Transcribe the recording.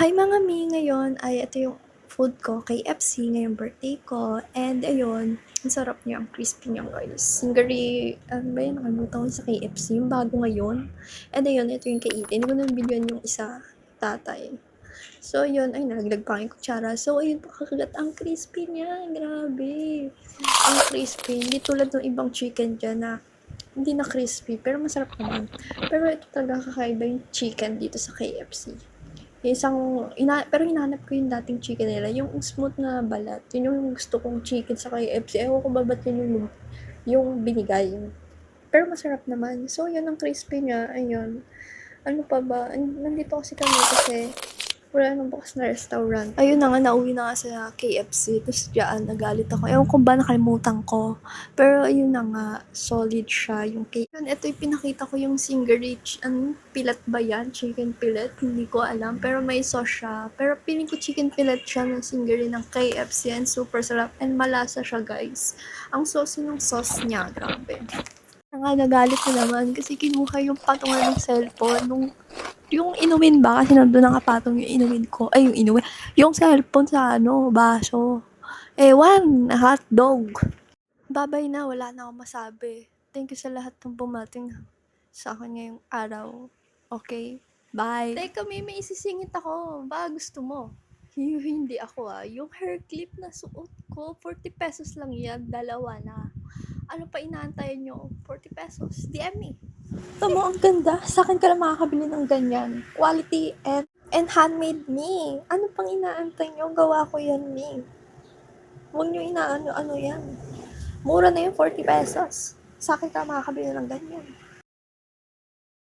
Hi mga mi! Ngayon ay ito yung food ko, KFC, ngayong birthday ko. And ayun, ang sarap niya, ang crispy niya guys. Singary, ano ba yun? Nakalimutan ko sa KFC, yung bago ngayon. And ayun, ito yung kaitin. Hindi ko nang bilyan yung isa, tatay. So yun, ay nalaglag pa yung kutsara. So ayun, pakakagat ang crispy niya. Grabe. Ang crispy. Hindi tulad ng ibang chicken dyan na hindi na crispy, pero masarap naman. Pero ito talaga kakaiba yung chicken dito sa KFC. Pero hinahanap ko yung dating chicken nila, yung smooth na balat. Yun yung gusto kong chicken sa KFC. Ewan ko ba ba't yun yung binigay. Pero masarap naman. So, yun ang crispy niya. Ayun. Ano pa ba? Nandito kasi kami kasi wala nang bukas na restaurant. Ayun na nga, nauwi na nga sa KFC. Tapos diyan, nagalit ako. Ewan ko ba, nakalimutan ko. Pero ayun na nga, solid siya. Yung KFC. Yun, ito yung pinakita ko yung Singary. Pilat ba yan? Chicken pilat? Hindi ko alam. Pero may sauce siya. Pero piling ko chicken pilat siya ng Singary ng KFC. And super sarap. And malasa siya, guys. Ang sauce ng sauce niya. Grabe. Nga, nagalit na naman kasi kinuha yung patungan ng cellphone yung inumin ba kasi nandun nakapatong yung inumin ko ay yung inumin yung cellphone sa baso. Ewan, hotdog. Babay na, wala na akong masabi. Thank you sa lahat ng bumating sa akin ngayong araw. Okay? Bye. Teka, may isisingit ako. Ba gusto mo? Hindi ako yung hair clip na suot ko, 40 pesos lang yan, dalawa na. Ano pa inaantayan nyo? 40 pesos. DM me. Ito mo, ang ganda. Sa akin ka lang makakabili ng ganyan. Quality and handmade me. Ano pang inaantay nyo? Gawa ko yan, me. Huwag nyo inaano-ano yan. Mura na yung 40 pesos. Sa akin ka makakabili ng ganyan.